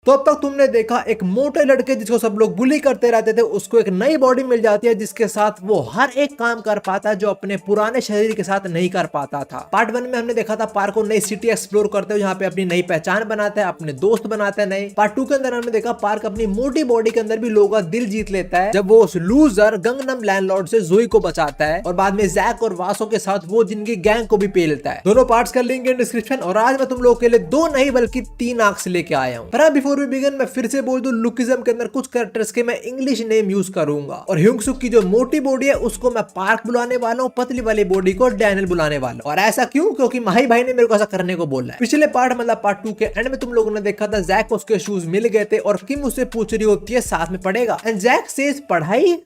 तो अब तक तुमने देखा एक मोटे लड़के जिसको सब लोग बुली करते रहते थे, उसको एक नई बॉडी मिल जाती है जिसके साथ वो हर एक काम कर पाता है जो अपने पुराने शरीर के साथ नहीं कर पाता था। पार्ट 1 में हमने देखा था पार्क को नई सिटी एक्सप्लोर करते हुए, यहाँ पे अपनी नई पहचान बनाता है, अपने दोस्त बनाता है नए। पार्ट 2 के अंदर हमने देखा पार्क अपनी मोटी बॉडी के अंदर भी लोगों का दिल जीत लेता है जब वो उस लूजर गंगनम लैंडलॉर्ड से जोई को बचाता है, और बाद में जैक और वासो के साथ वो जिनकी गैंग को भी पे लेता है। दोनों पार्ट्स का लिंक इन डिस्क्रिप्शन। और आज मैं तुम लोगों के लिए 2 नहीं बल्कि 3 आर्क्स लेके आया हूँ। पर बिफोर वी बिगिन मैं फिर से बोल दूं, लुकिज्म के अंदर कुछ कैरेक्टर्स के मैं इंग्लिश नेम यूज करूंगा, और ह्यूंगसुक की जो मोटी बॉडी है उसको मैं पार्क बुलाने वाला हूँ, पतली वाली बॉडी को डैनियल बुलाने वाला हूँ। और ऐसा क्यों? क्योंकि माही भाई ने मेरे को ऐसा करने को बोला है। पिछले पार्ट मतलब पार्ट 2 के एंड में तुम लोगों ने देखा था जैक को उसके शूज मिल गए थे और किम उससे पूछ रही होती है साथ में पढ़ेगा, एंड जैक सेज पढ़ाई,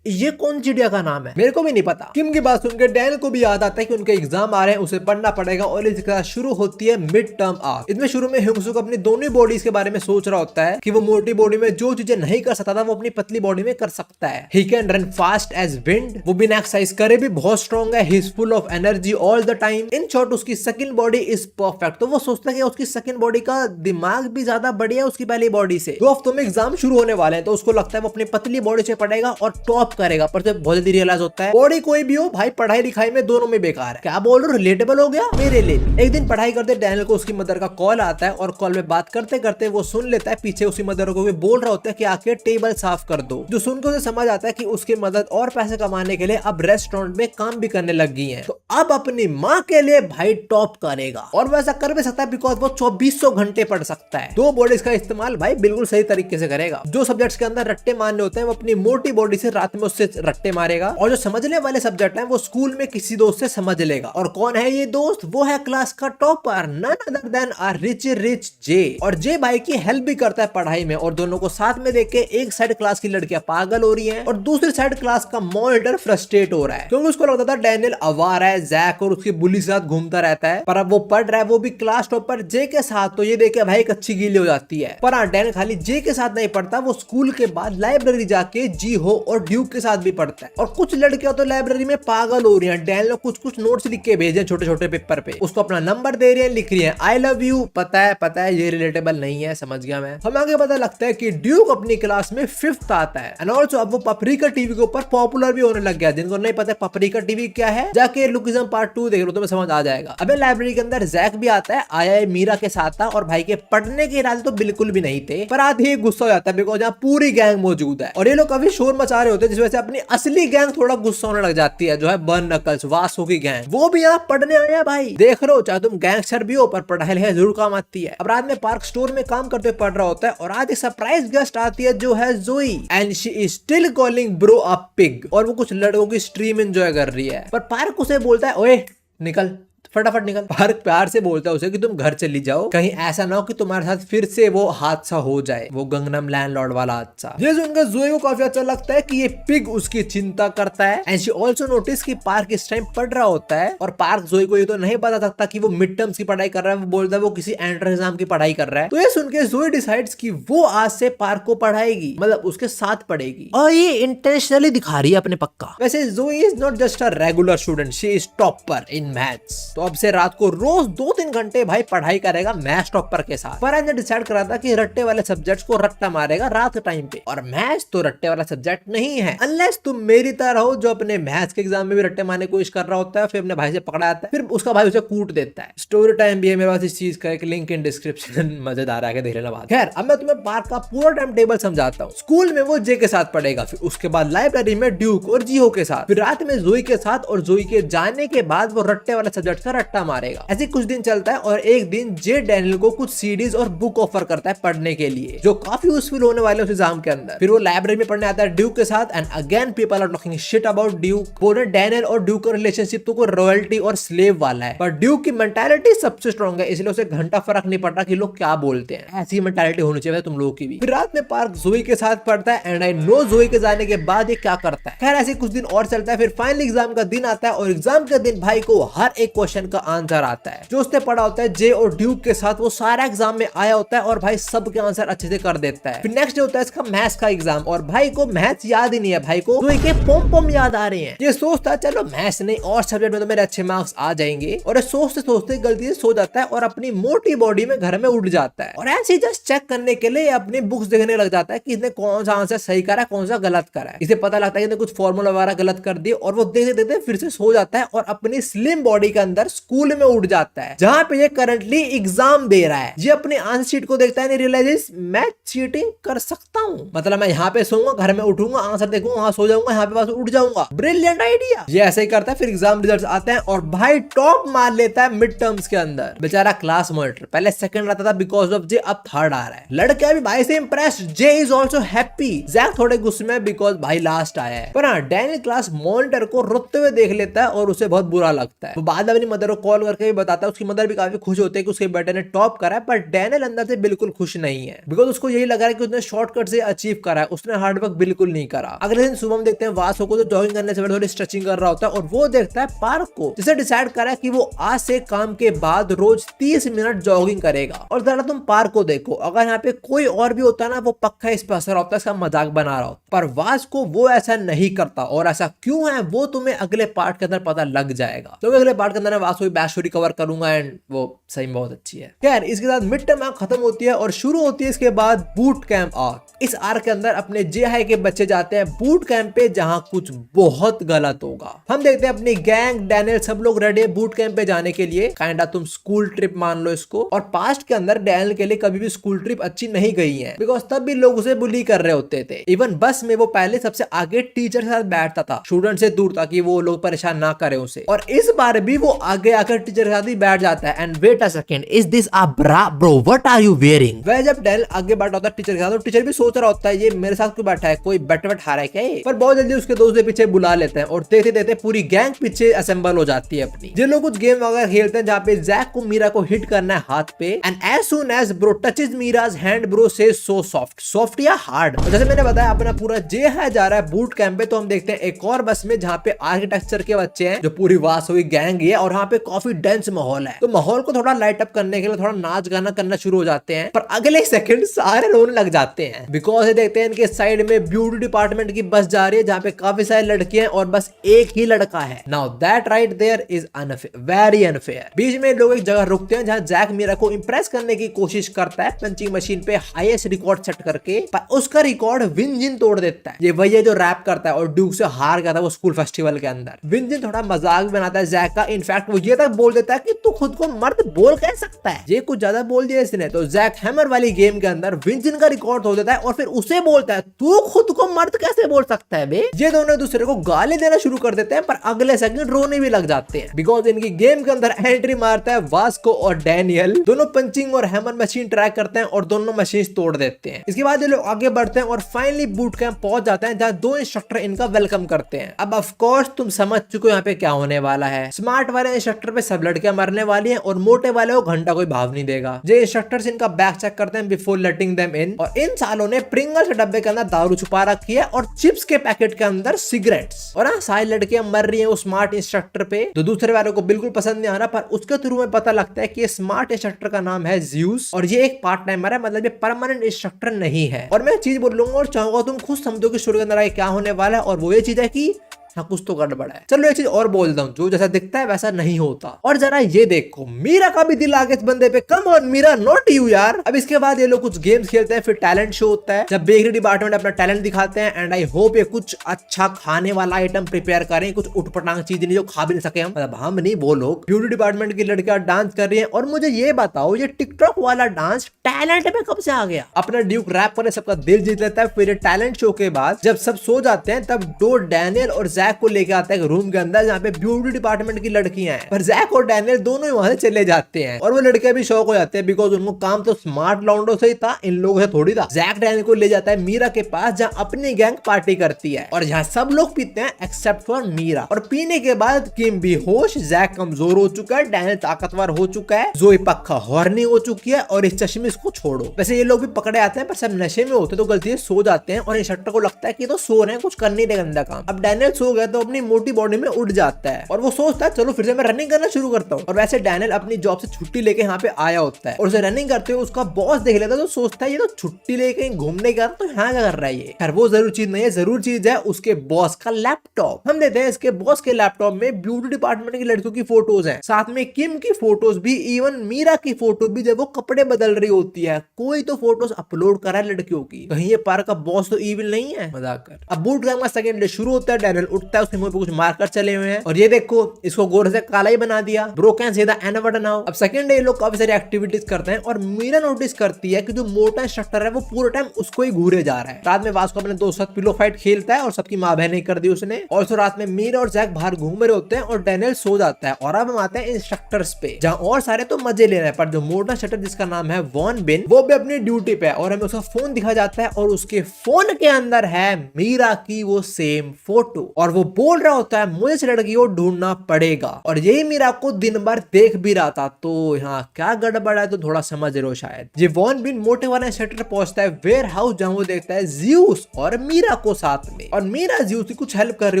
ये कौन चिड़िया का नाम है? मेरे को भी नहीं पता। किम की बात सुनकर डैनियल को भी याद आता है कि उनके एग्जाम आ रहे हैं, उसे पढ़ना पड़ेगा, और इसके साथ शुरू होती है मिड टर्म आर्क। इसमें शुरू में ह्यूंगसुक अपनी दोनों बॉडीज के बारे में सोच रहा होता है कि वो मोटी बॉडी में जो चीजें नहीं कर सकता था वो अपनी पतली बॉडी में कर सकता है। He can run fast as wind, वो बिना एक्सरसाइज करे भी बहुत स्ट्रॉन्ग है। He is full of energy all the time. In short उसकी सेकंड बॉडी इज परफेक्ट। तो वो सोचता है कि उसकी सेकंड बॉडी का दिमाग भी ज्यादा बढ़िया है उसकी पहली बॉडी से। 2 हफ्तों में एग्जाम शुरू होने वाले हैं, तो उसको लगता है वो अपनी पतली बॉडी से पढ़ेगा और टॉप करेगा। पर जब जल्दी रियलाइज होता है बॉडी कोई भी हो भाई, पढ़ाई लिखाई में दोनों में बेकार है। क्या बोल रहे हो? रिलेटेबल हो गया मेरे लिए। एक दिन पढ़ाई करते डैनियल को उसकी मदर का कॉल आता है, और कॉल में बात करते करते वो सुन लेता है पीछे उसकी मदर को भी बोल रहा होता है कि आके टेबल साफ कर दो। जो सुनकर उसे समझ आता है कि उसकी मदद और पैसे कमाने के लिए अब रेस्टोरेंट में काम भी करने लग गई है, तो अब अपनी माँ के लिए भाई टॉप करेगा। और वैसा कर भी सकता है बिकॉज वो 2400 घंटे पढ़ सकता है। 2 बॉडीज का इस्तेमाल भाई बिल्कुल सही तरीके से करेगा। जो सब्जेक्ट्स के अंदर रट्टे मारने होते हैं वो अपनी मोटी बॉडी से रात में उससे रट्टे मारेगा, और जो समझने वाले सब्जेक्ट हैं वो स्कूल में किसी दोस्त से समझ लेगा। और कौन है ये दोस्त? वो है क्लास का topper, none other than our rich J. और जे भाई की हेल्प भी करता है पढ़ाई में, और दोनों को साथ में देख के एक साइड क्लास की लड़कियां पागल हो रही हैं और दूसरी साइड क्लास का मॉनिटर फ्रस्ट्रेट हो रहा है, क्योंकि उसको लगता था डैनियल आवारा है, जैक और उसकी बुली के साथ घूमता रहता है। पर अब वो पढ़ रहा है, वो भी क्लास टॉपर जे के साथ, तो ये देख के भाई एक अच्छी गीली हो जाती है। पर हाँ, डैनियल खाली जे के साथ नहीं पढ़ता, वो स्कूल के बाद लाइब्रेरी जाके जी हो और ड्यूक के साथ भी पढ़ता है। और कुछ लड़कियां तो लाइब्रेरी में पागल हो रही हैं। डैनियल ने कुछ नोट्स लिख के भेजे छोटे छोटे पेपर पे, उसको अपना नंबर दे रही है, लिख रही है आई लव यू। पता है ये रिलेटेबल नहीं है, समझ गया मैं। हमें आगे पता लगता है कि ड्यूक अपनी क्लास में 5th आता है, एंड ऑल्सो अब वो पपरिका टीवी के ऊपर पॉपुलर भी होने लग गया। जिनको नहीं पता पपरिका टीवी क्या है, जाके लुकिज्म पार्ट 2 देख लो, तुम्हें समझ आ जाएगा। अबे लाइब्रेरी के अंदर जैक भी आता है, आया है मीरा के साथ था, और भाई के पढ़ने के इरादे तो बिल्कुल भी नहीं थे, पर आधे ही गुस्सा हो जाता है बिकॉज यहाँ पूरी गैंग मौजूद है, और ये लोग काफी शोर मचा रहे होते हैं, जिस वजह से अपनी असली गैंग थोड़ा गुस्सा होने लग जाती है, जो है बर्न नकल्स, वासो की गैंग। वो भी यहाँ पढ़ने आए हैं भाई, देख रहे हो, चाहे तुम गैंगस्टर भी हो पर पढ़ाई लिखाई जरूर काम आती है। अब रात में पार्क स्टोर में काम करते हुए पढ़ रहा होता है, और आज एक सरप्राइज गेस्ट आती है जो है जोई, and she is still calling bro a pig, और वो कुछ लड़कों की स्ट्रीम एंजॉय कर रही है। पर पार्क उसे बोलता है ओए निकल, फटाफट निकल। पार्क प्यार से बोलता है उसे कि तुम घर चली जाओ, कहीं ऐसा ना हो कि तुम्हारे साथ फिर से वो हादसा हो जाए, वो गंगनम लैंडलॉर्ड वाला हादसा। ये सुनकर जोई को काफी अच्छा लगता है कि ये पिग उसकी चिंता करता है, एंड शी आल्सो नोटिस कि पार्क इस टाइम पढ़ रहा होता है, और पार्क जोई को ये तो नहीं बता सकता कि वो मिड टर्म्स की पढ़ाई कर रहा है, वो बोलता है वो किसी एंट्रेंस एग्जाम की पढ़ाई कर रहा है। तो ये सुनकर जोई डिसाइड्स कि वो आज से पार्क को पढ़ाएगी, मतलब उसके साथ पढ़ेगी, और ये इंटेंशनली दिखा रही है अपने पक्का। वैसे जोई is not just a regular student, she is topper in maths. तो अब से रात को रोज 2-3 घंटे भाई पढ़ाई करेगा मैथ्स टॉपर के साथ। पर ने डिसाइड करा था कि रट्टे वाले सब्जेक्ट्स को रट्टा मारेगा रात के टाइम पे, और मैथ्स तो रट्टे वाला सब्जेक्ट नहीं है, अनलेस तुम मेरी तरह हो जो अपने मैथ्स के एग्जाम में भी रट्टे मारने की कोशिश कर रहा होता है, फिर अपने भाई से पकड़ा जाता है, फिर उसका भाई उसे कूट देता है। स्टोरी टाइम भी है मेरे पास इस चीज का, एक लिंक इन डिस्क्रिप्शन, मजेदार है, देख लेना बाद। खैर अब मैं तुम्हें पार्क का पूरा टाइम टेबल समझाता हूँ। स्कूल में वो जे के साथ पढ़ेगा, फिर उसके बाद लाइब्रेरी में ड्यूक और जीहो के साथ, फिर रात में जोई के साथ, और जोई के जाने के बाद वो रट्टे वाले सब्जेक्ट का रट्टा मारेगा। ऐसे कुछ दिन चलता है, और एक दिन जे डैनियल को कुछ सीडीज और बुक ऑफर करता है पढ़ने के लिए, जो काफी यूजफुल होने वाले उस एग्जाम के अंदर। फिर वो लाइब्रेरी में पढ़ने आता है ड्यूक के साथ, and again people are talking shit about Duke. बोले डैनियल और ड्यूक का रिलेशनशिप तो कोई रॉयल्टी और स्लेव वाला है, पर ड्यूक की मेंटालिटी सबसे स्ट्रॉन्ग है, इसलिए उसे घंटा फर्क नहीं पड़ता कि लोग क्या बोलते हैं। ऐसी मेंटालिटी होनी चाहिए तुम लोगों की भी। फिर रात में पार्क जोई के साथ पढ़ता है, एंड आई नो जोई के जाने के बाद ये क्या करता है। खैर ऐसे कुछ दिन और चलता है, फिर फाइनल एग्जाम का दिन आता है, और एग्जाम के दिन भाई को हर एक क्वेश्चन क्वेश्चन का आंसर आता है जो उसने पढ़ा होता है जे और ड्यूक के साथ, वो सारा एग्जाम में आया होता है और भाई सबके आंसर अच्छे से कर देता है। फिर नेक्स्ट डे होता है इसका मैथ्स का एग्जाम और भाई को मैथ्स याद ही नहीं है, भाई को तो एक पोम पोम याद आ रहे हैं। ये सोचता है चलो मैथ्स नहीं और सब्जेक्ट में तो मेरे अच्छे मार्क्स आ जाएंगे, और सोचते सोचते गलती से सो जाता है और अपनी मोटी बॉडी में घर में उठ जाता है और ऐसे जस्ट चेक करने के लिए अपनी बुक्स देखने लग जाता है कि इसने कौन सा आंसर सही करा है कौन सा गलत करा है। इसे पता लगता है कि इसने कुछ फॉर्मूला वगैरह गलत कर दिए और वो देखते देखते फिर से सो जाता है और अपनी स्लिम बॉडी के अंदर स्कूल में उठ जाता है जहां पे ये करंटली एग्जाम दे रहा है। ये अपने आंसर शीट को देखता है, रियलाइजेस मैं चीटिंग कर सकता हूँ, मतलब मैं यहाँ पे सोऊंगा, घर में उठूंगा, आंसर देखूंगा, वहां सो जाऊंगा, यहाँ पे बस उठ जाऊंगा। Brilliant idea. ये ऐसे ही करता है। फिर एग्जाम रिजल्ट्स आते हैं और भाई टॉप मार लेता है मिड टर्म्स के अंदर। बेचारा क्लास मॉनिटर पहले सेकंड आता था बिकॉज ऑफ जे, अब थर्ड आ रहा है। लड़के अभी भाई से impressed, J is also happy. Jack थोड़े गुस्से में बिकॉज भाई लास्ट आया है, पर हाँ डैनियल क्लास मॉनिटर को रोते हुए देख लेता है और उसे बहुत बुरा लगता है। वो बाद में अपनी मदर को कॉल करके भी बताता है, उसकी मदर भी काफी खुश होते हैं कि उसके बेटे ने टॉप करा है, पर डैनियल अंदर से बिल्कुल खुश नहीं है बिकॉज उसको यही लग रहा है कि उसने शॉर्टकट से अचीव करा है, उसने हार्डवर्क बिल्कुल नहीं करा। अगले दिन सुबह हम देखते हैं वासो को जो जॉगिंग करने से थोड़ी स्ट्रेचिंग कर रहा होता है और वो देखता है पार्क को, जिसे डिसाइड करा है कि वो आज से काम के बाद रोज 30 मिनट जॉगिंग करेगा। और जरा तुम पार्क को देखो, अगर यहाँ पे कोई और भी होता है ना वो पक्का इस पर असर होता है, इसका मजाक बना रहा होता, पर वास को वो ऐसा नहीं करता। और ऐसा क्यों है वो तुम्हें अगले पार्ट के अंदर पता लग जाएगा। तो अगले पार्ट के अंदर वास को बैक स्टोरी कवर करूंगा एंड वो सही में बहुत अच्छी है। खैर इसके साथ मिड टर्म आर्क खत्म होती है और शुरू होती है इसके बाद बूट कैंप आर्क। इस आर्क के अंदर अपने जे हाई के बच्चे जाते हैं बूट कैंप पे जहां कुछ बहुत गलत होगा। हम देखते हैं अपनी गैंग, डैनियल सब लोग रेडी है बूट कैंप पे जाने के लिए। काइंडा तुम स्कूल ट्रिप मान लो इसको। और पास्ट के अंदर डैनियल के लिए कभी भी स्कूल ट्रिप अच्छी नहीं गई है बिकॉज तब भी लोग उसे बुली कर रहे होते थे। इवन बस में वो पहले सबसे आगे टीचर के साथ बैठता था, स्टूडेंट से दूर, ताकि वो लोग परेशान ना करे उसे। और इस बार भी वो आगे आकर टीचर के साथ ही बैठ जाता है। And wait a second, is this a bra bro, what are you wearing? वह जब डैनियल आगे बैठा होता है टीचर के साथ, तो टीचर भी सोच रहा होता है ये मेरे साथ क्यों बैठा है, कोई बेट वेट हारा है क्या? पर बहुत जल्दी उसके दोस्त के पीछे बुला लेते हैं और देखते देखते पूरी गैंग पीछे असेंबल हो जाती है अपनी। जो लोग कुछ गेम वगैरह खेलते हैं जहाँ पे जैक को मीरा को हिट करना है हाथ पे, and as soon as bro touches Mira's hand bro says so soft, soft या हार्ड। तो जैसे मैंने बताया अपना पूरा जे है जा रहा है बूट कैंप पे, तो हम देखते हैं एक और बस में जहाँ पे आर्किटेक्चर के बच्चे हैं जो पूरी वास हुई गैंग है और यहाँ पे काफी डेंस माहौल है। तो माहौल को थोड़ा लाइट अप करने के लिए थोड़ा नाच गाना करना शुरू हो जाते हैं, पर अगले सेकंड सारे रोने लग जाते हैं बिकॉज ये देखते हैं इनके साइड में ब्यूटी डिपार्टमेंट की बस जा रही है जहाँ पे काफी सारे लड़कियां और बस एक ही लड़का है। Now that right there is unfair, very unfair. बीच में लोग एक जगह रुकते हैं जहाँ जैक मीरा को इंप्रेस करने की कोशिश करता है पंचिंग मशीन पे हाईएस्ट रिकॉर्ड सेट करके, पर उसका रिकॉर्ड विंजिन तोड़ देता है। ये वही है जो रैप करता है और ड्यूक से हार गया था वो स्कूल फेस्टिवल के अंदर। विंजिन थोड़ा मजाक बनाता है जैक का, इनफैक्ट वो ये तक बोल देता है कि तू खुद को मर्द बोल कह सकता है। ये कुछ ज्यादा बोल दिया इसने, तो जैक हैमर वाली गेम के अंदर विंजिन का रिकॉर्ड तोड़ देता है और फिर उसे बोलता है तू खुद को मर्द कैसे बोल सकता है बे। ये दोनों दूसरे को गाली देना शुरू कर देते हैं, पर अगले सेकंड रोने भी लग जाते हैं बिकॉज इनकी गेम के अंदर एंट्री मारता है वास्को और डैनियल। दोनों पंचिंग और हैमर मशीन ट्रैक करते हैं और दोनों मशीन तोड़ देते हैं। इसके बाद ये लोग आगे बढ़ते हैं और फाइनली बूट कैंप पहुंच जाते हैं जहां दो इंस्ट्रक्टर इनका वेलकम करते हैं। अब ऑफ कोर्स तुम समझ चुके हो यहाँ पे क्या होने वाला है। स्मार्ट वाले इंस्ट्रक्टर पे सब लड़कियां मरने वाली हैं और मोटे वाले को घंटा कोई भाव नहीं देगा। जो इंस्ट्रक्टर्स इनका बैग चेक करते हैं बिफोर लेटिंग देम इन, और इन सालों ने प्रिंगल्स के डब्बे के अंदर दारू छुपा रखी है और चिप्स के पैकेट के अंदर सिगरेट्स। और हाँ सारी लड़कियां मर रही हैं उस स्मार्ट इंस्ट्रक्टर पे जो दूसरे वालों को बिल्कुल पसंद नहीं आ रहा, पर उसके थ्रू में पता लगता है कि ये स्मार्ट इंस्ट्रक्टर का नाम है ज़्यूस और ये एक पार्ट टाइमर है, मतलब ये परमानेंट इंस्ट्रक्टर नहीं है। और मैं चीज बोलूंगा और चाहूंगा तुम खुद समझो कि स्टोरी के अंदर क्या होने वाला है, और वो ये चीज है कि हाँ कुछ तो गड़बड़ है। चलो एक चीज और बोलता हूँ, जो जैसा दिखता है वैसा नहीं होता। और जरा ये देखो मीरा का भी दिल आ गया इस बंदे पे, come on Mira not you यार। अब इसके बाद ये लोग कुछ गेम्स खेलते हैं, फिर टैलेंट शो होता है जब बेकरी डिपार्टमेंट अपना टैलेंट दिखाते हैं। एंड आई होप ये कुछ अच्छा खाने वाला आइटम प्रिपेयर करें, कुछ उठपटांग चीज नहीं जो खा भी नहीं सके हम, मतलब हम नहीं वो लोग। ब्यूटी डिपार्टमेंट की लड़कियां डांस कर रही है। और मुझे ये बताओ ये टिकटॉक वाला डांस टैलेंट में कब से आ गया? अपना ड्यूक रैप पर सबका दिल जीत लेता है। फिर टैलेंट शो के बाद जब सब सो जाते हैं तब डो डैनियल और जैक को लेके आता है रूम के अंदर जहाँ पे ब्यूटी डिपार्टमेंट की लड़कियां हैं, पर जैक और डैनियल दोनों ही वहां से चले जाते हैं। और वो लड़के भी शौक हो जाते हैं बिकॉज उनको काम तो स्मार्ट लौंडो से ही था, इन लोगों से थोड़ी था। जैक डैनियल को ले जाता है मीरा के पास जहाँ अपनी गैंग पार्टी करती है और जहाँ सब लोग पीते हैं एक्सेप्ट फॉर मीरा। और पीने के बाद किम बेहोश, जैक कमजोर हो चुका है, डैनियल ताकतवर हो चुका है, जोई पक्का हॉर्नी हो चुकी है और इस चश्मे को छोड़ो। वैसे ये लोग भी पकड़े आते हैं पर सब नशे में होते तो गलती से सो जाते हैं और इंस्ट्रक्टर को लगता है कि तो सो रहे हैं, कुछ कर नहीं रहे गंदा काम। अब डैनियल सो हो गया तो अपनी मोटी बॉडी में उठ जाता है और वो सोचता है चलो फिर से मैं रनिंग करना शुरू करता हूँ। और वैसे डैनियल अपनी जॉब से छुट्टी लेके यहाँ पे आया होता है और उसे रनिंग करते हुए उसका बॉस देख लेता है तो सोचता है ये तो छुट्टी लेके कहीं घूमने गया तो यहाँ क्या कर रहा है ये। खैर वो जरूर चीज नहीं है, जरूर चीज है उसके बॉस का लैपटॉप। हम देते हैं इसके बॉस के लैपटॉप में ब्यूटी डिपार्टमेंट की लड़कियों की फोटोज हैं, साथ में किम की फोटोज भी, इवन मीरा की फोटो भी जब वो कपड़े बदल रही होती है। कोई तो फोटोज अपलोड करा है लड़कियों की, कहीं ये पार्क का बॉस तो इविल नहीं है, मजाक कर। अब बूट कैंप का सेकंड डे शुरू होता है, डैनियल उठता है, उसके मुंह पे कुछ मार्कर चले हुए हैं और ये देखो इसको गोरे से काला ही बना दिया, ब्रोकन सीधा एन वर्ड नाउ। अब सेकंड डे लोग काफी सारी एक्टिविटीज करते हैं और मीरा नोटिस करती है कि जो मोटा इंस्ट्रक्टर है वो पूरे टाइम उसको ही घूरे जा रहा है। रात में वास्को अपने दोस्त साथ पिलो फाइट खेलता है और सबकी माँ बहन नहीं कर दी उसने। और तो रात में मीरा और जैक बाहर घूम रहे होते हैं और डैनियल सो जाता है। और अब हम आते हैं इंस्ट्रक्टर्स पे, जहाँ और सारे तो मजे ले रहे हैं पर जो मोटा शटर जिसका नाम है वॉन बिन वो भी अपनी ड्यूटी पे है और हमें उसका फोन दिखा जाता है और उसके फोन के अंदर है मीरा की वो सेम फोटो और वो बोल रहा होता है मुझे इस लड़की को ढूंढना पड़ेगा। और यही मीरा को दिन भर देख भी रहा था, तो यहाँ क्या गड़बड़ है तो थोड़ा समझ रहे हो शायद। ये वॉन बिन मोटे वाला इंस्ट्रक्टर पहुंचता है वेयर हाउस, जहाँ वो देखता है ज़्यूस और मीरा को साथ में और मीरा ज़्यूस की कुछ हेल्प कर रही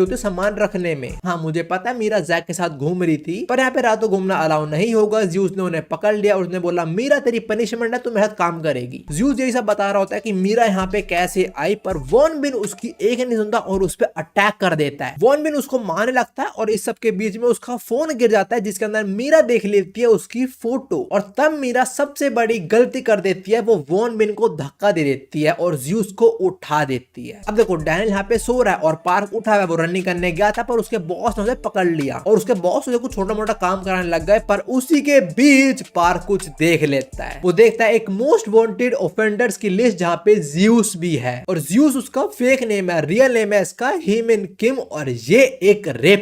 होती है सामान रखने में। हाँ मुझे पता है मीरा जैक के साथ घूम रही थी पर यहाँ पे रातों घूमना अलाउ नहीं होगा। ज़्यूस ने उन्हें पकड़ लिया और उसने बोला मीरा तेरी पनिशमेंट है, तू मेरे साथ काम करेगी। ज़्यूस यही सब बता रहा होता है कि मीरा यहाँ पे कैसे आई, पर वॉन बिन उसकी एक नहीं सुनता और उस पर अटैक कर देता है। वॉन बिन उसको मारने लगता है और इस सब के बीच में उसका फोन गिर जाता है जिसके अंदर मीरा देख लेती है उसकी फोटो और तब मीरा सबसे बड़ी गलती कर देती है, वो वॉन बिन को धक्का दे देती है और ज़्यूस को उठा देती है। अब देखो डैनियल यहाँ पे सो रहा है और पार्क उठा हुआ है, वो रनिंग करने गया था पर उसके बॉस ने उसे पकड़ लिया और उसके बॉस उसे कुछ छोटा मोटा काम कराने लग गए। पर उसी के बीच पार्क कुछ देख लेता है, वो देखता है एक मोस्ट वांटेड ऑफेंडर्स की लिस्ट जहाँ पे ज़्यूस भी है और ज़्यूस उसका फेक नेम है, रियल नेम है इसका हीमिन किम और ये एक रेप।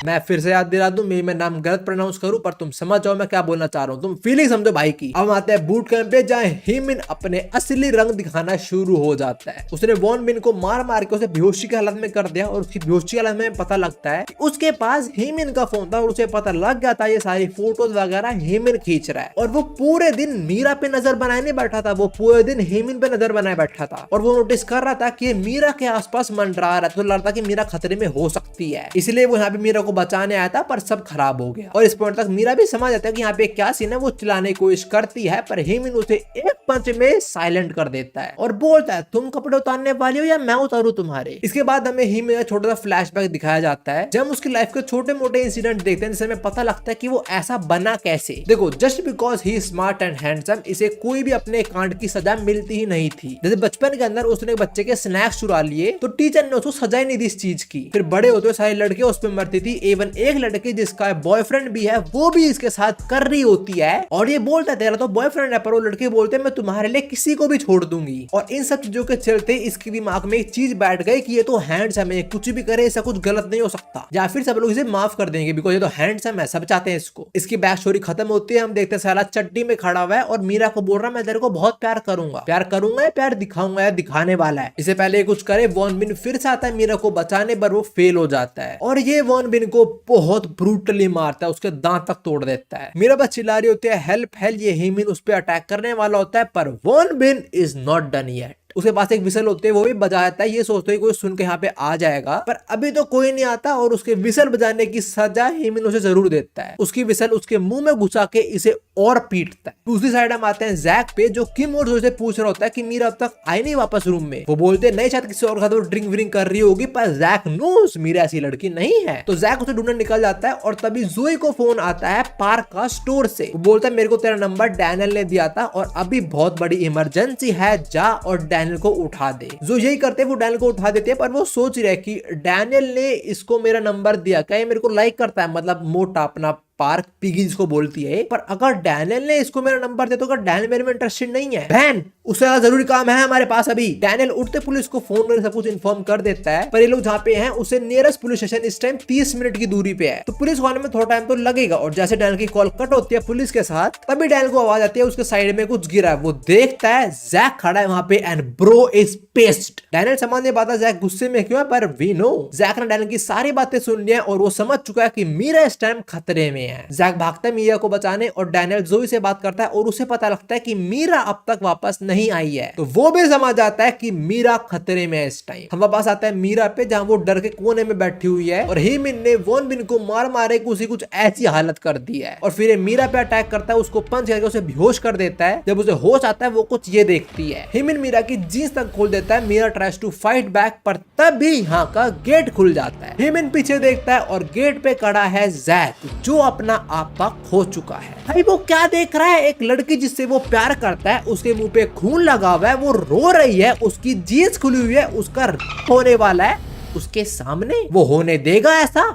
मैं फिर से याद दिला दूं, मैं नाम गलत प्रोनाउंस करूं पर तुम समझ जाओ मैं क्या बोलना चाह रहा हूं, तुम फीलिंग समझो भाई की। अब आते हैं बूट कैंप पे जहां हीमिन अपने असली रंग दिखाना शुरू हो जाता है। उसने वॉन बिन को मार मार के उसे बेहोशी की हालत में कर दिया और उसकी बेहोशी की हालत में पता लगता है कि उसके पास हीमिन का फोन था और उसे पता लग गया था ये सारी फोटोज वगैरह हीमिन खींच रहा है। और वो पूरे दिन मीरा पे नजर बनाए नहीं बैठा था, वो पूरे दिन हीमिन पे नजर बनाए बैठा था और वो नोटिस कर रहा था कि मीरा के आसपास मंडरा रहा है, तो लग रहा था कि मीरा खतरे में हो सकती है, इसलिए वो यहाँ पे मीरा को बचाने आया था पर सब खराब हो गया। और इस पॉइंट तक मीरा भी समझ जाता है कि यहाँ पे क्या सीन है, वो चिल्लाने की कोशिश करती है पर हीमिन उसे एक पंच में साइलेंट कर देता है और बोलता है तुम कपड़े उतारने वाली हो या मैं उतारूं तुम्हारे। इसके बाद हमें हीमिन का छोटा सा फ्लैशबैक दिखाया जाता है जब उसकी लाइफ के छोटे मोटे इंसिडेंट देखते हैं जिससे हमें पता लगता है कि वो ऐसा बना कैसे। देखो just because he smart and handsome इसे कोई भी अपने कांड की सजा मिलती ही नहीं थी। जैसे बचपन के अंदर उसने बच्चे के स्नैक्स चुरा लिए तो टीचर ने उसको सजा ही नहीं दी इस चीज की, फिर बड़े होते सारी लड़कियां उस पर मरती थी, इवन एक लड़की जिसका बॉयफ्रेंड भी है वो भी इसके साथ कर रही होती है और ये बोलता है तेरा तो बॉयफ्रेंड है, पर वो लड़के बोलते हैं मैं तुम्हारे लिए किसी को भी छोड़ दूंगी। और इन सब चीजों के चलते इसके दिमाग में एक चीज बैठ गई कि ये तो हैंडसम है, कुछ भी करे ऐसा कुछ गलत नहीं हो सकता, या फिर सब लोग इसे माफ कर देंगे बिकॉज ये तो हैंडसम है, सब चाहते हैं इसको। इसकी बैक स्टोरी खत्म होती है, हम देखते हैं साला चड्डी में खड़ा हुआ है और मीरा को बोल रहा है मैं तेरे को बहुत प्यार करूंगा या प्यार दिखाऊंगा या दिखाने वाला है। इससे पहले कुछ करे वॉन बिन फिर से आता है मीरा को बचाने पर वो फेल हो जाता है और ये वॉन बिन को बहुत ब्रूटली मारता है, उसके दांत तक तोड़ देता है। मीरा बस चिल्ला रही होती है हेल्प हेल्प, ये हीमिन उस पर अटैक करने वाला होता है पर Won Bin is not done yet. उसके पास एक विसल होते है वो भी बजा जाता है, ये सोचते है कोई सुन के यहाँ पे आ जाएगा पर अभी तो कोई नहीं आता और उसके विसल बजाने की सजा हीमिन उसे जरूर देता है। उसकी विसल उसके मुंह में घुसा के इसे और पीटता है। दूसरी साइड हम आते हैं जैक पे जो किम और जो से पूछ रहा होता है कि मीरा अब तक आई नहीं वापस रूम में। वो बोलते नहीं शायद किसी और का तो ड्रिंक व्रिंक कर रही होगी, पर जैक नोस मीरा ऐसी लड़की नहीं है। तो जैक उसे ढूंढने निकल जाता है और तभी जोई को फोन आता है पार्क का स्टोर से। वो बोलता है मेरे को तेरा नंबर डैनियल ने दिया था और अभी बहुत बड़ी इमरजेंसी है, जा और डैनियल को उठा दे। जो यही करते वो डैनियल को उठा देते हैं पर वो सोच रहे कि डैनियल ने इसको मेरा नंबर दिया, क्या ये मेरे को लाइक करता है, मतलब मोटा अपना पार्क पिगी जिसको बोलती है। पर अगर डैनियल ने इसको मेरा नंबर दे तो अगर डैनियल मेरे में इंटरेस्टेड नहीं है बहन उससे जरूरी काम है हमारे पास अभी। डैनियल उठते पुलिस को फोन करके सब कुछ इन्फॉर्म कर देता है पर ये लोग जहाँ पे हैं उसे नियरेस्ट पुलिस स्टेशन इस टाइम 30 मिनट की दूरी पे है, तो पुलिस को आने में थोड़ा टाइम तो लगेगा। और जैसे डैनियल की कॉल कट होती है पुलिस के साथ तभी डैनियल को आवाज आती है उसके साइड में कुछ गिरा है। वो देखता है जैक खड़ा है वहां पे and bro is pissed. Daniel सामान्य बात है जैक गुस्से में क्यों है पर वी नो जैक ने डैनियल की सारी बातें सुन ली है और वो समझ चुका है कि मीरा इस टाइम खतरे में हैं। जैक भागता है मीरा को बचाने और डैनियल जोई से बात करता है और उसे पता लगता है कि मीरा अब तक वापस नहीं आई है, तो वो भी समझ जाता है कि मीरा खतरे में है इस टाइम। हम वापस आता है मीरा पे जहाँ वो डर के कोने में बैठी हुई है और हीमिन ने वॉन बिन को मार मारे उसी कुछ ऐसी हालत कर दी है और फिर मीरा पे अटैक करता है, उसको पंच करके उसे बेहोश कर देता है। जब उसे होश आता है वो कुछ ये देखती है। हीमिन मीरा की जींस तक खोल देता है। Mira tries to fight back पर तभी यहाँ का गेट खुल जाता है। हीमिन पीछे देखता है और गेट पे खड़ा है जैक जो अपना आपा खो चुका है। भाई वो क्या देख रहा है, एक लड़की जिससे वो प्यार करता है उसके मुंह पे खून लगा हुआ है, वो रो रही है, उसकी जींस खुली हुई है, उसका होने वाला है उसके सामने, वो होने देगा ऐसा?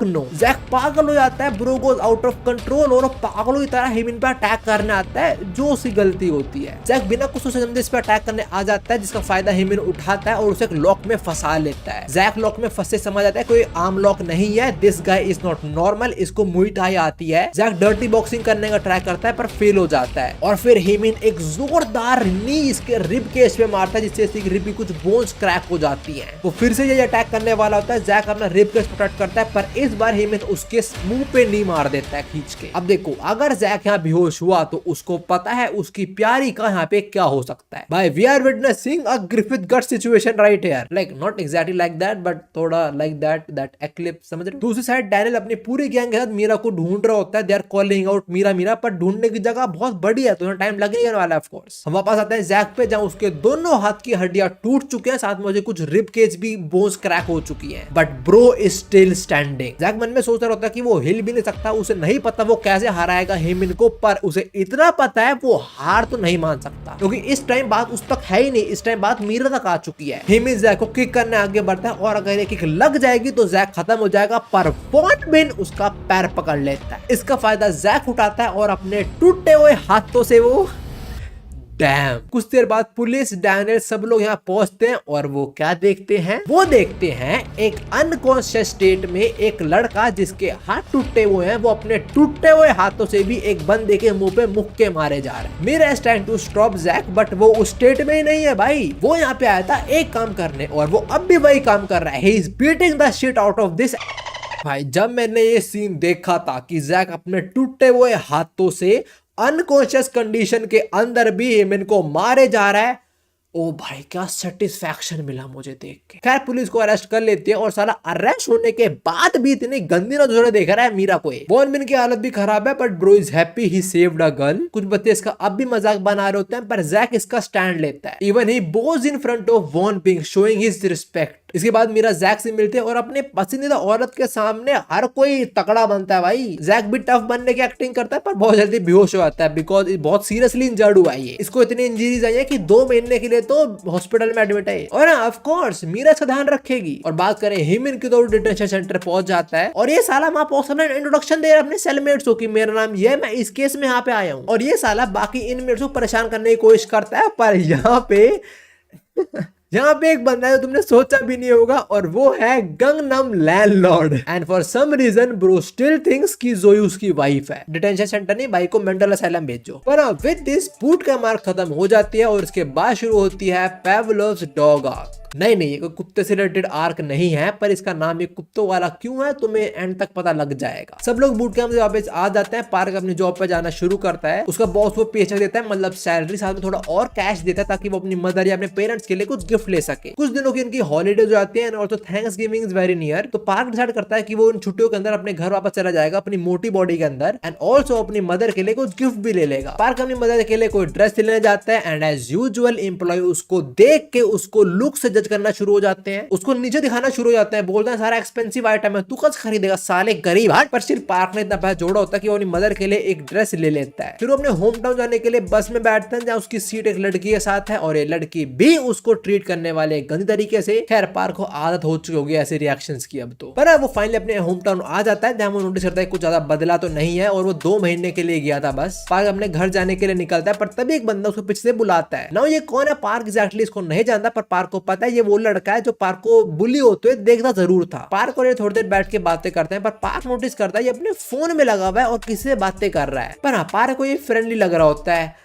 नो। जैक पागल हो जाता है, bro goes out of control और पागलों की तरह हीमिन पे अटैक करने आता है जो उसकी गलती होती है। जैक बिना कुछ सोचे समझे इस पे अटैक करने आ जाता है जिसका फायदा हीमिन उठाता है और उसे एक लॉक में फंसा लेता है। जैक लॉक में फंसे समझ आता है कोई आम लॉक नहीं है, this guy is not normal, इसको मुई थाई आती है। जैक डर्टी बॉक्सिंग करने का ट्राई करता है पर फेल हो जाता है और फिर हीमिन एक जोरदार नी इसके रिब केस पे मारता है जिससे इसकी रिब की कुछ बोन्स क्रैक हो जाती है। वो फिर से ये अटैक करने वाला होता है। जैक अपना रिब केस प्रोटेक्ट करता है पर इस बार हीमिन उसके मुंह पे नहीं मार देता है खींच के। अब देखो अगर जैक यहाँ बेहोश हुआ तो उसको पता है उसकी प्यारी का यहाँ पे क्या हो सकता है। भाई we are witnessing a Griffith Gut situation right here, like not exactly like that but थोड़ा लाइक दैट एक्लिप्स, समझ रहे हो। दूसरी साइड डैनियल अपनी पूरी गैंग के साथ मीरा को ढूंढ रहा होता है। They are calling out Mira Mira, पर ढूंढने की जगह बहुत बड़ी है तो टाइम लगेगा वाला ऑफ कोर्स। हम वापस आते हैं जैक पे जहाँ उसके दोनों हाथ की हड्डियां टूट चुके हैं, साथ में मुझे कुछ रिब केज भी बोन्स क्रैक हो चुकी है, but bro is still standing. Jack मन में सोच रहा होता है कि वो हिल भी नहीं सकता, उसे नहीं पता वो कैसे हराएगा हीमिन को, पर उसे इतना पता है वो हार तो नहीं मान सकता क्योंकि इस टाइम बात उस तक है ही नहीं, इस टाइम बात मीरा तक आ चुकी है। हीमिन जैक को किक करने आगे बढ़ता है और अगर ये किक लग जाएगी तो जैक खत्म हो जाएगा, पर वॉन बिन उसका पैर पकड़ लेता है। इसका फायदा जैक उठाता है और अपने टूटे हुए हाथों से वो डैम। कुछ देर बाद पुलिस डैनियल सब लोग यहाँ पहुंचते हैं और वो क्या देखते हैं, वो देखते हैं एक अनकॉन्शियस स्टेट में एक लड़का जिसके हाथ टूटे हुए हैं, वो अपने टूटे हुए हाथों से भी एक बंदे के मुंह पे मुक्के मारे जा रहे हैं। Mira is trying to stop Jack बट वो उस स्टेट में ही नहीं है भाई, वो यहाँ पे आया था एक काम करने और वो अब भी वही काम कर रहा है। He is beating the shit out of this. भाई जब मैंने ये सीन देखा था कि जैक अपने टूटे हुए हाथों से अनकॉन्शियस कंडीशन के अंदर भी हीमिन को मारे जा रहा है, ओ भाई क्या सेटिस्फैक्शन मिला मुझे देख के। खैर पुलिस को अरेस्ट कर लेती है और साला अरेस्ट होने के बाद भी इतनी गंदी नजरों देख रहा है मीरा को। वॉन बिन की हालत भी खराब है but bro is happy he saved a girl. कुछ बच्चे इसका अब भी मजाक बना रहे होते हैं पर जैक इसका स्टैंड लेता है। Even he bows in front of Won Bin showing his respect. इसके बाद मीरा जैक से मिलते हैं और अपने पसंदीदा औरत के सामने हर कोई तगड़ा बनता है भाई। जैक भी टफ बनने की एक्टिंग करता है पर बहुत जल्दी बेहोश हो जाता है बिकॉज बहुत सीरियसली इंजर्ड हुआ है। इसको इतनी इंजरीज आई है कि 2 महीने के लिए तो हॉस्पिटल में एडमिट है और ऑफ कोर्स मीरा इसका ध्यान रखेगी। और बात करें हीमिन की तो डिटेंशन सेंटर पहुंच जाता है और ये साला वहां पहुंच इंट्रोडक्शन दे रहा है अपने सेलमेट्स को कि मेरा नाम ये, मैं इस केस में यहाँ पे आया हूँ। और ये साला बाकी इनमेट्स को परेशान करने की कोशिश करता है पर यहाँ पे एक बंदा है जो तुमने सोचा भी नहीं होगा और वो है Gangnam landlord. And for some reason bro still thinks कि जोई उसकी वाइफ है। डिटेंशन सेंटर नहीं, भाई को मेंटल असाइलम भेजो। पर विद दिस बूट का मार्क खत्म हो जाती है और इसके बाद शुरू होती है पेवलोव्स डॉग आर्क। नहीं ये कोई कुत्ते से रिलेटेड आर्क नहीं है पर इसका नाम ये कुत्तों वाला क्यों है तुम्हें एंड तक पता लग जाएगा। सब लोग बूट कैंप से वापस आ जाते हैं। पार्क अपनी जॉब पे जाना शुरू करता है। उसका बॉस वो पेचक देता है, मतलब सैलरी, साथ में थोड़ा और कैश देता है ताकि वो अपनी मदर या अपने पेरेंट्स के लिए कुछ गिफ्ट ले सके। कुछ दिनों की इनकी हॉलीडेज हो जाती है और तो थैंक्सगिविंग इज वेरी नियर। तो पार्क डिसाइड करता है कि वो इन छुट्टियों के अंदर अपने घर वापस चला जाएगा अपनी मोटी बॉडी के अंदर एंड ऑल्सो अपनी मदर के लिए कुछ गिफ्ट भी ले लेगा। पार्क अपनी मदर के लिए कोई ड्रेस लेने जाता है एंड एज यूजुअल एम्प्लॉय उसको देख के उसको लुक से जज करना शुरू हो जाते हैं, उसको नीचे दिखाना शुरू हो जाते हैं, बोलते हैं सारा एक्सपेंसिव आइटम है, तू कब खरीदेगा साले गरीब हाट। पर सिर्फ पार्क ने इतना पैसा जोड़ा होता है कि वो अपनी मदर के लिए एक ड्रेस ले लेता है। फिर वो अपने होम टाउन जाने के लिए बस में बैठते हैं जहाँ उसकी सीट एक लड़की के साथ है और ये लड़की भी उसको ट्रीट करने वाले गंदी तरीके से। खैर पार्क को आदत हो चुकी होगी ऐसे रिएक्शंस की अब तो। पर वो फाइनली अपने होम टाउन आ जाता है जहाँ वो नोटिस करता है कुछ ज्यादा बदला तो नहीं है और वो 2 महीने के लिए गया था बस। पार्क अपने घर जाने के लिए निकलता है पर तभी एक बंदा उसको पीछे से बुलाता है। ना ये कौन है पार्क एग्जैक्टली इसको नहीं जानता पर पार्क को पता है ये वो लड़का है जो पार्क को बुली होते हुए देखता जरूर था। पार्क और ये थोड़ी देर बैठ के बातें करते हैं पर पार्क नोटिस करता है ये अपने फोन में लगा हुआ है और किसी से बातें कर रहा है। पर हाँ पार्क को ये फ्रेंडली लग रहा होता है।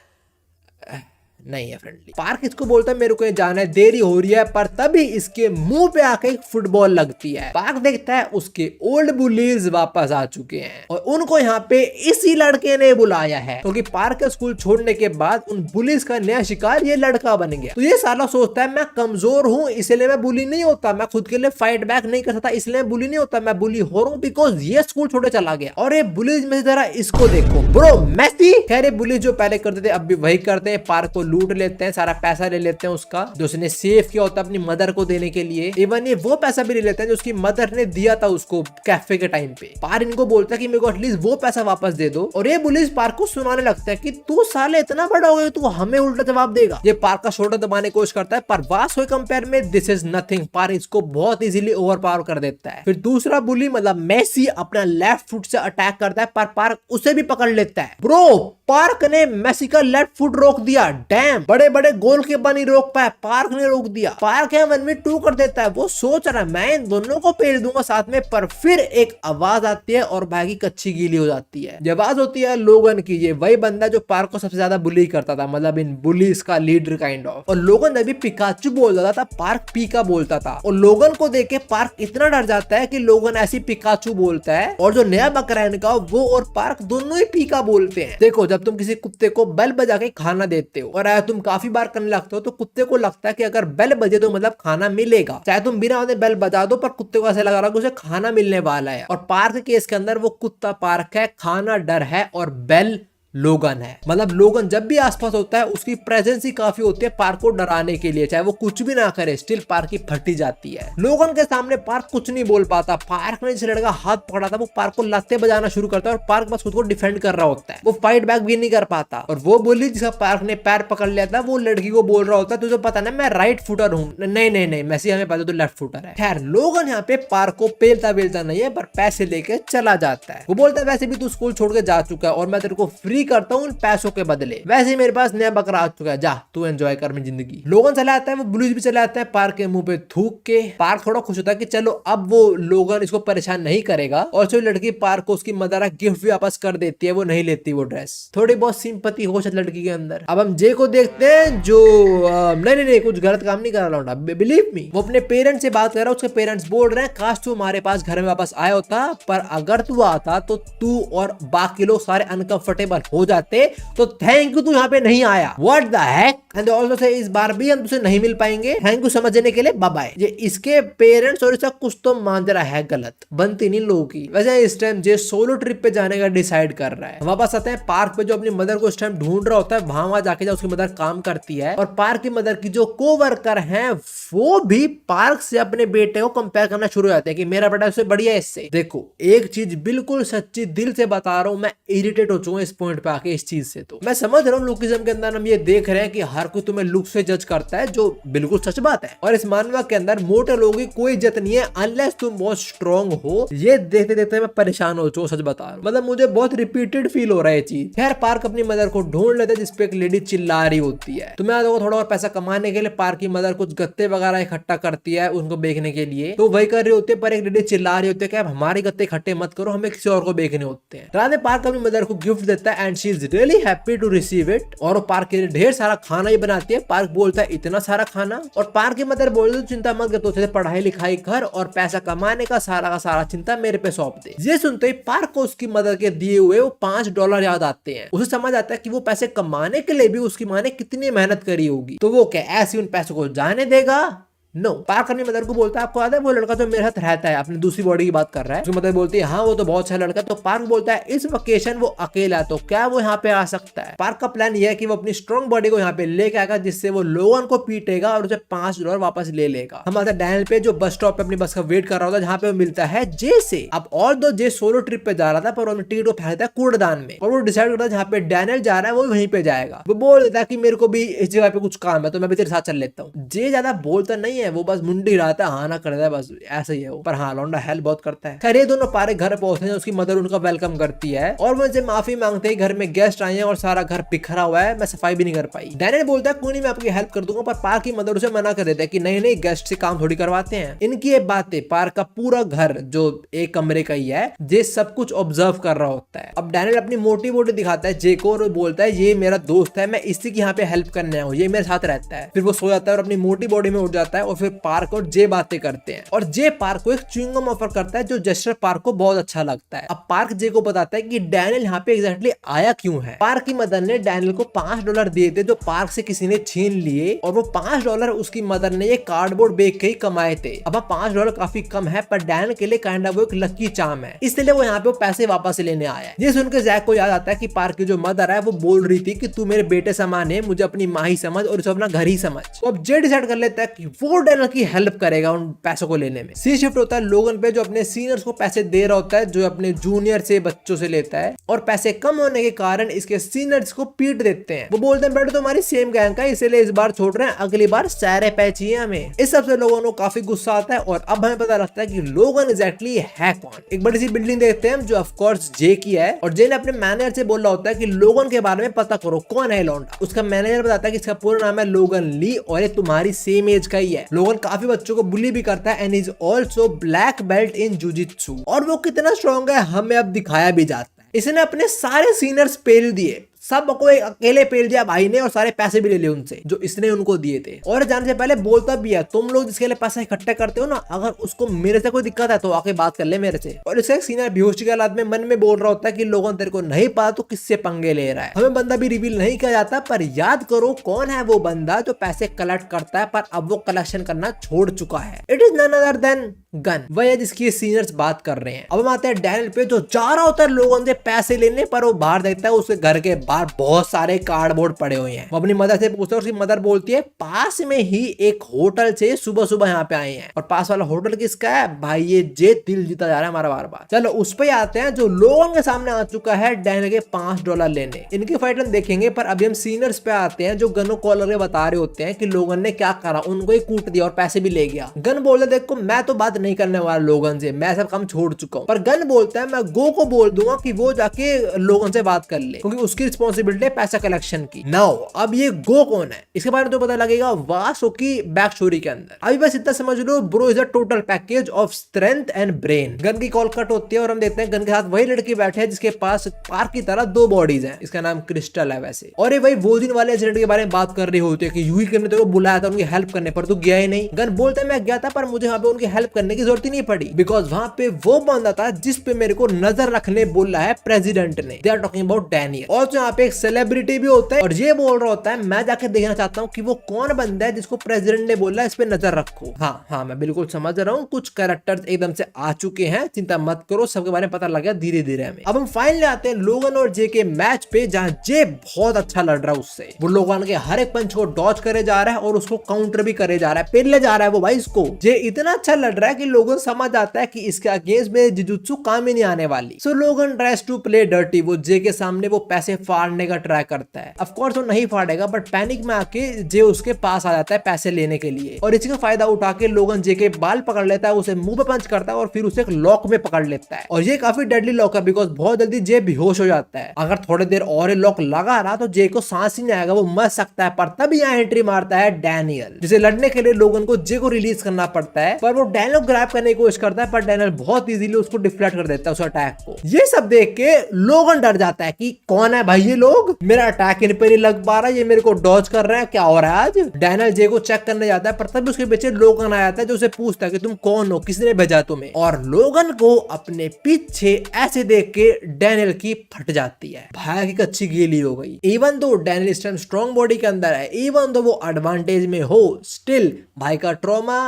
नहीं है फ्रेंडली। पार्क इसको बोलता है मेरे को ये जाना है, देरी हो रही है, पर तभी इसके मुंह पे आके एक फुटबॉल लगती है। पार्क देखता है उसके ओल्ड बुलीज वापस आ चुके हैं और उनको यहाँ पे इसी लड़के ने बुलाया है, क्योंकि पार्क के स्कूल छोड़ने के बाद उन बुलीज का नया शिकार ये लड़का बन गया। तो ये साला सोचता है मैं कमजोर हूँ इसलिए मैं बुली नहीं होता, मैं खुद के लिए फाइट बैक नहीं कर सकता इसलिए बुली नहीं होता, मैं बुली हो रहा हूँ बिकॉज ये स्कूल छोड़े चला गया। और ये बुलीज में जरा इसको देखो ब्रो, मेसी। खैर ये बुलीज जो पहले करते थे अब भी वही करते हैं, पार्क को लूट लेते हैं, सारा पैसा ले लेते हैं उसका जो उसने सेव किया होता है अपनी मदर को देने के लिए। इवन ये वो पैसा भी ले लेते हैं जो उसकी मदर ने दिया था उसको कैफे के टाइम पे। पार्क इनको बोलता है कि मेरे को एटलीस्ट वो पैसा वापस दे दो, और ये बुलीज पार्क को सुनाने लगता है कि तू साले इतना बड़ा हो गया तू हमें उल्टा जवाब देगा। ये पार्क का शोल्डर दबाने की कोशिश करता है पर वास्तव कंपेयर में दिस इज नथिंग, पार्क इसको बहुत इजीली ओवर पावर कर देता है। फिर दूसरा बुली मतलब मेसी अपना लेफ्ट फुट से अटैक करता है पर पार्क उसे भी पकड़ लेता है। ब्रो पार्क ने मेसी का लेफ्ट फुट रोक दिया, डैम, बड़े बड़े गोल के बनी रोक पाए, पार्क ने रोक दिया। पार्क है 1v2 कर देता है, वो सोच रहा है मैं इन दोनों को पेड़ दूंगा साथ में, पर फिर एक आवाज आती है और भाई की कच्ची गीली हो जाती है। ये आवाज होती है लोगन की, ये वही बंदा जो पार्क को सबसे ज्यादा बुली करता था, मतलब इन बुलीज का लीडर काइंड ऑफ। और लोगन जब भी पिकाचू बोलता था पार्क पीका बोलता था, और लोगन को देख के पार्क इतना डर जाता है कि लोगन ऐसी पिकाचू बोलता है, और जो नया बकरा है इनका वो और पार्क दोनों ही पीका बोलते हैं। देखो जब तुम किसी कुत्ते को बेल बजा के खाना देते हो और अगर तुम काफी बार करने लगते हो तो कुत्ते को लगता है कि अगर बेल बजे तो मतलब खाना मिलेगा, चाहे तुम बिना बेल बजा दो पर कुत्ते को ऐसा लग रहा है कि उसे खाना मिलने वाला है। और पार्क के केस के अंदर वो कुत्ता पार्क है, खाना डर है और बेल लोगन है। मतलब लोगन जब भी आसपास होता है उसकी प्रेजेंस ही काफी होती है पार्क को डराने के लिए, चाहे वो कुछ भी ना करे स्टिल पार्क की फटी जाती है। लोगन के सामने पार्क कुछ नहीं बोल पाता। पार्क ने जिस लड़का हाथ पकड़ा था वो पार्क को लाते बजाना शुरू करता है और पार्क बस खुद को डिफेंड कर रहा होता है, वो फाइट बैक भी नहीं कर पाता। और वो बोली जिसका पार्क ने पैर पकड़ लिया था वो लड़की को बोल रहा होता है तुझे पता ना मैं राइट फुटर हूँ, नहीं नहीं नहीं मैसी हमें पता तो लेफ्ट फुटर है। खैर लोगन यहाँ पे पार्क को पेलता बेलता नहीं है पर पैसे लेके चला जाता है। वो बोलता है वैसे भी तू स्कूल छोड़ के जा चुका है और मैं तेरे को फ्री करता हूँ पैसों के बदले, वैसे ही मेरे पास नया बकरा आ चुका है, जा तू एंजॉय कर मेरी जिंदगी। लोगन चला आता है, वो बुलीज भी चला आता है पार्क के मुंह पे थूक के। पार्क थोड़ा खुश होता है कि चलो अब वो लोगन इसको परेशान नहीं करेगा, और जो लड़की पार्क को उसकी मदर गिफ्ट भी वापस कर देती है, वो नहीं लेती वो ड्रेस। थोड़ी बहुत सिंपैथी हो लड़की के अंदर। अब हम जे को देखते हैं जो नहीं कुछ गलत काम नहीं कर रहा लौंडा, बिलीव मी। वो अपने पेरेंट्स से बात कर रहा है, उसके पेरेंट्स बोल रहे हैं काश तू हमारे पास घर में वापस आया होता, पर अगर तू आता तो तू और बाकी लोग सारे अनकंफर्टेबल हो जाते, तो थैंक यू तू यहाँ पे नहीं आया। What the heck. And also say इस बार भी हम तुझे नहीं मिल पाएंगे, थैंक यू समझने के लिए, बाय बाय। ये इसके पेरेंट्स और इसका कुछ तो मांजरा है गलत, बनती नहीं लोगों की। वैसे इस टाइम जे सोलो ट्रिप पे जाने का डिसाइड कर रहा है। वापस आते हैं पार्क पे, जो अपनी मदर को इस टाइम ढूंढ रहा होता है, वहां जाके जब उसकी मदर काम करती है और पार्क की मदर की जो कोवर्कर हैं वो भी पार्क से अपने बेटे को कंपेयर करना शुरू हो जाते हैं कि मेरा बेटा उससे बढ़िया है इससे। देखो एक चीज बिल्कुल सच्ची दिल से बता रहा हूँ, मैं इरिटेट हो चुका हूँ इस पॉइंट पे आके इस चीज से। तो मैं समझ रहा हूँ लुकिज्म के अंदर हम ये देख रहे हैं कि हर कोई तुम्हें लुक से जज करता है, जो बिल्कुल सच बात है, और इस मानवा के अंदर मोटे लोगों की कोई इज्जत नहीं है अनलेस तुम बहुत स्ट्रॉन्ग हो। ये देखते देखते मैं परेशान हो चुका हूँ, सच बता रहा हूँ। मतलब मुझे बहुत रिपीटेड फील हो रहा है चीज। खैर पार्क अपनी मदर को ढूंढ लेता है जिसपे एक लेडी चिल्ला रही होती है। तो मैं थोड़ा और पैसा कमाने के लिए पार्क की मदर कुछ गत्ते वगैरह इकट्ठा करती है उनको बेचने के लिए, तो वही कर रही होती है, पर एक लेडी चिल्ला रही होती है कि आप हमारे गत्ते इकट्ठे मत करो, हमें किसी और को बेचने होते हैं। रात में पार्क अपनी मदर को गिफ्ट देता है and she is really happy to receive it, और वो पार्क के लिए ढेर सारा खाना ही बनाती है। पार्क बोलता है इतना सारा खाना, और पार्क की मदर बोलती है चिंता मत कर, तो पढ़ाई लिखाई कर और पैसा कमाने का सारा चिंता मेरे पे सौंप दे। ये सुनते ही पार्क को उसकी मदर के दिए हुए वो $5 याद आते हैं। उसे समझ आता है कि वो पैसे कमाने के लिए भी उसकी माँ ने कितनी मेहनत करी होगी, तो वो क्या ऐसे उन पैसों को जाने देगा? नो। पार्क अपनी मदर को बोलता है आपको याद है वो लड़का जो मेरे साथ रहता है, अपनी दूसरी बॉडी की बात कर रहा है। उसकी मदर बोलती है हाँ वो तो बहुत अच्छा लड़का। तो पार्क बोलता है इस वेकेशन वो अकेला है तो क्या वो यहाँ पे आ सकता है। पार्क का प्लान ये है कि वो अपनी स्ट्रॉन्ग बॉडी को यहाँ पे लेके आएगा जिससे वो लोगन को पीटेगा और उसे $5 वापस ले लेगा। हम आता है डैनियल पे जो बस स्टॉप पे अपनी बस का वेट कर रहा होता है, जहाँ पे वो मिलता है जे से। अब और दो जे सोलो ट्रिप पे जा रहा था पर वो टिकट को फेंक देता है कूड़ेदान में, और वो डिसाइड करता है जहाँ पे डैनियल जा रहा है वो वहीं पे जाएगा। वो बोल देता है कि मेरे को भी इस जगह पे कुछ काम है तो मैं भी तेरे साथ चल लेता हूँ। जे ज्यादा बोलता नहीं है नहीं है, वो बस मुंडी हिलाता है, हाँ ना कर देता है, बस ऐसा ही है वो। पर हाँ लौंडा हेल्प बहुत करता है। खैर ये दोनों पारे घर पहुंचते हैं, उसकी मदर उनका वेलकम करती है और वो उनसे माफी मांगते हैं, घर में गेस्ट आए हैं और सारा घर बिखरा हुआ है, मैं सफाई भी नहीं कर पाई। डैनियल बोलता है कोई नहीं मैं आपकी हेल्प कर दूंगा, पर पार्क की मदर उसे मना कर देता है कि नहीं नहीं गेस्ट से काम थोड़ी करवाते हैं। इनकी ये बातें पार्क का पूरा घर जो एक कमरे का ही है जे सब कुछ ऑब्जर्व कर रहा होता है। अब डैनियल अपनी मोटी मोटी दिखाता है जे को और बोलता है ये मेरा दोस्त है, मैं इसी की यहाँ पे हेल्प करने आया हूँ, ये मेरे साथ रहता है। फिर वो सो जाता है और अपनी मोटी बॉडी में उठ जाता है और फिर पार्क और जे बातें करते हैं और जे पार्क को एक च्युइंगम ऑफर करता है जो जेस्टर पार्क को बहुत अच्छा लगता है। अब पार्क जे को बताता है कि डैनियल यहाँ पे एग्जैक्टली आया क्यों है। पार्क की मदर ने डैनियल को $5 दिए थे जो पार्क से किसी ने छीन लिए और वो $5 उसकी मदर ने ये कार्डबोर्ड बेच के ही कमाए थे। अब $5 काफी कम है पर डैनियल के लिए काइंड ऑफ वो एक लकी चार्म है, इसलिए वो यहाँ पे वो पैसे वापस लेने आया है। ये सुनकर जैक को याद आता है कि पार्क की जो मदर है वो बोल रही थी कि तू मेरे बेटे समान है, मुझे अपनी माँ ही समझ और इसे अपना घर ही समझ। तो अब जे डिसाइड कर लेता है कि वो डैनियल की हेल्प करेगा उन पैसों को लेने में। सी शिफ्ट होता है लोगन पे जो अपने सीनियर्स को पैसे दे रहा होता है जो अपने जूनियर से बच्चों से लेता है और पैसे कम होने के कारण इसके सीनियर्स को पीट देते हैं। वो बोलते हैं बेटे तुम्हारी सेम गैंग का इसलिए इस बार छोड़ रहे हैं, अगली बार सारे पैसे चाहिए हमें। इस सबसे लोगों को काफी गुस्सा आता है और अब हमें पता लगता है कि लोगन एग्जैक्टली है कौन। एक बड़ी सी बिल्डिंग देखते हैं जो ऑफ कोर्स जे की है और जे ने अपने मैनेजर से बोला होता है कि लोगन के बारे में पता करो कौन है लौंडा। उसका मैनेजर बताता है कि इसका पूरा नाम है लोगन ली और ये तुम्हारी सेम एज का ही है। लोगन काफी बच्चों को बुली भी करता है and is also black belt in jujitsu और वो कितना स्ट्रॉन्ग है हमें अब दिखाया भी जाता है। इसने अपने सारे सीनियर्स पेल दिए, सबको एक अकेले पेल दिया भाई ने और सारे पैसे भी ले लिए उनसे जो इसने उनको दिए थे। और जाने से पहले बोलता भी है तुम लोग जिसके लिए पैसा इकट्ठा करते हो ना, अगर उसको मेरे से कोई दिक्कत है तो आके बात कर ले मेरे से। और इसका एक सीनियर बेहोशी के हालात में मन में बोल रहा होता है कि लोगों तेरे को नहीं पता तो किससे पंगे ले रहा है। हमें बंदा भी रिवील नहीं किया जाता पर याद करो कौन है वो बंदा जो पैसे कलेक्ट करता है पर अब वो कलेक्शन करना छोड़ चुका है। It is none other than Gun, वह है जिसकी सीनियर्स बात कर रहे हैं। अब हम आते हैं डैनियल पे जो जा रहा होता है लोगों से पैसे लेने, पर वो बाहर देखता है उसके घर के बाहर बहुत सारे कार्डबोर्ड पड़े हुए हैं। वो अपनी मदर से पूछता है, उसकी मदर बोलती है पास में ही एक होटल से सुबह सुबह यहाँ पे आए हैं। और पास वाला होटल किसका है भाई, ये जे दिल जीता जा रहा है हमारा बार बार। चलो उस पे आते हैं जो लोगों के सामने आ चुका है डैनियल के $5 लेने। इनकी फाइट हम देखेंगे पर अभी हम सीनियर्स पे आते हैं जो गन कॉलर के बता रहे होते हैं कि लोगन ने क्या करा, उनको ही कूट दिया और पैसे भी ले गया। गन बोलता है देखो मैं तो बात नहीं करने वाला लोगन से, मैं सब काम छोड़ चुका हूँ। पर गन बोलता है मैं गो को बोल दूंगा कि वो जाके लोगन से बात कर ले क्योंकि उसकी रिस्पॉन्सिबिलिटी है पैसा कलेक्शन की। नाउ अब ये गो कौन है इसके बारे में तो पता लगेगा वासो की बैक स्टोरी के अंदर। अभी बस इतना समझ लो bro is a total package of strength and brain. Gun की कॉल कट होती है और हम देखते हैं गन के साथ वही लड़की बैठे हैं जिसके पास पार्क की तरह 2 बॉडीज हैं। इसका नाम क्रिस्टल है वैसे। और ये वही वो दिन वाले इंसिडेंट के बारे में बात कर रही होती है कि यूही ने तो बुलाया था उनकी हेल्प करने पर, तू गया ही नहीं। गन बोलता है मैं गया था पर मुझे वहां पे उनकी हेल्प करने की जरूरत ही नहीं पड़ी बिकॉज वहां पे वो बंदा था जिस पे मेरे को नजर रखने बोला है प्रेसिडेंट ने। They are talking about Daniel. और यहाँ पे एक सेलिब्रिटी भी होता है और ये बोल रहा होता है मैं जाके देखना चाहता हूँ कि वो कौन बंदा है जिसको प्रेसिडेंट ने बोला इस पे नजर रखो। हाँ मैं बिल्कुल समझ रहा हूँ कुछ कैरेक्टर्स एकदम से आ चुके हैं, चिंता मत करो, सबके बारे में पता लग गया धीरे धीरे हमें। अब हम फाइनली आते हैं लोगन और जे के मैच पे जहाँ जे बहुत अच्छा लड़ रहा है उससे। वो लोगन के हर एक पंच को डॉज करे जा रहा है और उसको काउंटर भी करे जा रहा है, पेले जा रहा है वो भाई इसको। जे इतना अच्छा लड़ रहा है कि लोगन समझ आता है कि इसके अगेंस्ट में जुजुत्सु काम ही नहीं आने वाली। सो लोगन ट्राइज टू प्ले डर्टी। वो जे के सामने वो पैसे फाड़ने का ट्राई करता है। ऑफ कोर्स वो नहीं फाड़ेगा बट पैनिक में आके जे उसके पास आ जाता है पैसे लेने के लिए और इसी का फायदा उठा के लोगन जे के बाल पकड़ लेता है, उसे मुंह पे पंच करता है और फिर उसे एक लॉक में पकड़ लेता है। और ये काफी डेडली लॉक है बिकॉज बहुत जल्दी जे बेहोश हो जाता है। अगर थोड़ी देर और लॉक लगा रहा तो जे को सांस ही नहीं आएगा, वो मर सकता है। पर तभी यहाँ एंट्री मारता है डैनियल जिसे लड़ने के लिए लोगन को जे को रिलीज करना पड़ता है। पर वो डैनियल को ग्रैब करने की कोशिश करता है पर डैनियल बहुत इजीली उसको डिफ्लेक्ट कर देता है उस अटैक को। ये सब देख के लोगन डर जाता है कि कौन है भाई ये लोग, मेरा अटैक इन पे नहीं लग पा रहा, ये मेरे को डॉज कर रहे हैं, क्या हो रहा है आज। डैनियल जे को चेक करने जाता है पर तभी उसके पीछे लोगन आ जाता है जो उसे पूछता है कि तुम कौन हो, किसने भेजा तुम्हें। और लोगन को अपने पीछे ऐसे देख के डैनियल की फट जाती है, भाई की अच्छी गीली हो गई। इवन दो डैनियल इस टाइम स्ट्रॉन्ग बॉडी के अंदर है, इवन दो वो एडवांटेज में हो, स्टिल भाई का ट्रॉमा।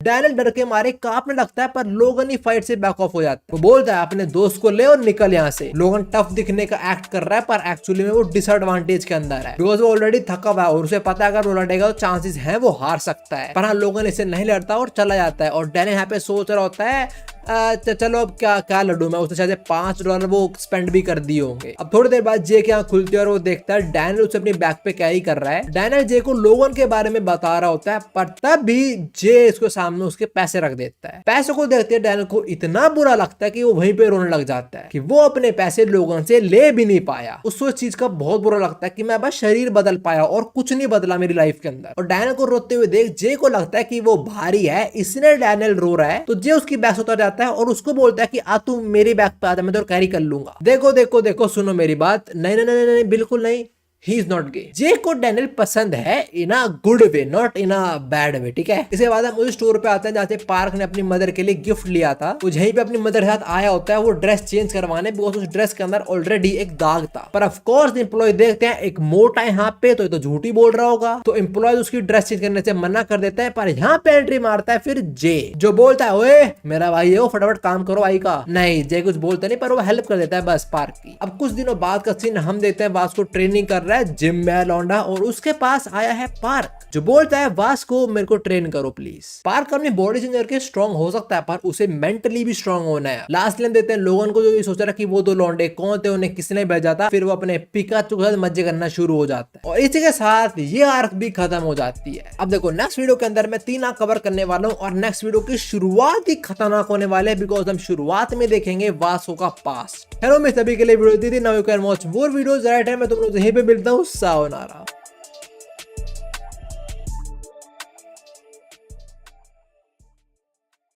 डैनियल डर के मारे कांपने लगता है पर लोगन ही फाइट से बैक ऑफ हो जाता है। वो बोलता है अपने दोस्त को ले और निकल यहाँ से। लोगन टफ दिखने का एक्ट कर रहा है पर एक्चुअली में वो डिसएडवांटेज के अंदर है बिकॉज वो ऑलरेडी थका हुआ है और उसे पता है अगर वो लड़ेगा तो चांसेस हैं वो हार सकता है। पर हाँ लोगन इसे नहीं लड़ता और चला जाता है। और डैनियल यहाँ पे सोच रहा होता है चलो अब क्या क्या लड्डू मैं, उसने शायद $5 वो स्पेंड भी कर दिए होंगे। अब थोड़ी देर बाद जे की आंख खुलती है और वो देखता है डैनियल उसे अपनी बैग पे कैरी कर रहा है। डैनियल जे को लोगन के बारे में बता रहा होता है, पर तब भी जे इसके सामने उसके पैसे रख देता है। पैसे को देखते ही डैनियल को इतना बुरा लगता है कि वो वहीं पे रोने लग जाता है कि वो अपने पैसे लोगों से ले भी नहीं पाया। उसको इस चीज का बहुत बुरा लगता है कि मैं बस शरीर बदल पाया और कुछ नहीं बदला मेरी लाइफ के अंदर। और डैनियल को रोते हुए देख जे को लगता है कि वो भारी है, इसलिए डैनियल रो रहा है। तो जे उसकी बैग से उतर जाता है और उसको बोलता है कि आ तू मेरी बैग पे आ जा, मैं तो कैरी कर लूंगा। देखो देखो देखो सुनो मेरी बात, नहीं नहीं नहीं नहीं बिल्कुल नहीं, ही इज नॉट गे। जे को डैनियल पसंद है in a good way, not in a bad way, ठीक है। इसके बाद हम उस स्टोर पे आते हैं जहाँ से पार्क ने अपनी मदर के लिए गिफ्ट लिया था। वो यहीं पे अपनी मदर के साथ आया होता है वो ड्रेस चेंज करवाने, बिकॉज उस ड्रेस के अंदर ऑलरेडी एक दाग था। पर ऑफ कोर्स एम्प्लॉय देखते हैं एक मोटा है यहाँ पे, तो ये तो झूठ ही बोल रहा होगा। तो एम्प्लॉय उसकी ड्रेस चेंज करने से मना कर देता है। पर यहाँ पे एंट्री मारता है फिर जे, जो बोलता है ओए मेरा भाई है वो, फटाफट काम करो भाई का। नहीं, जे कुछ बोलता नहीं पर वो हेल्प कर देता है बस पार्क की। अब कुछ दिनों बाद का सीन हम देखते हैं वास को ट्रेनिंग कर रहा है जिम में लौंडा, और उसके पास आया है पार्क, जो बोलता है वास को मेरे को ट्रेन करो प्लीज। पार्क अपनी बॉडी चेंज करके स्ट्रॉन्ग हो सकता है पर उसे मेंटली भी स्ट्रॉन्ग होना है। लास्ट लाइन देते हैं लोगन को, जो ये सोच रहा कि वो दो लौंडे कौन थे, उन्हें किसने भेजा था। फिर वो अपने पिकाचू के साथ मजे करना शुरू हो जाता है और इसी के साथ ये आर्क भी खत्म हो जाती है। अब देखो नेक्स्ट वीडियो के अंदर मैं 3 आर्क कवर करने वाला हूँ और नेक्स्ट वीडियो की शुरुआत ही खतरनाक होने वाले है, बिकॉज हम शुरुआत में देखेंगे वासो का पास्ट। हेलो मैं सभी के लिए वीडियो दी थी, now you can watch more videos right है। मैं तुम लोग यहीं पे मिलता हूँ, सायोनारा।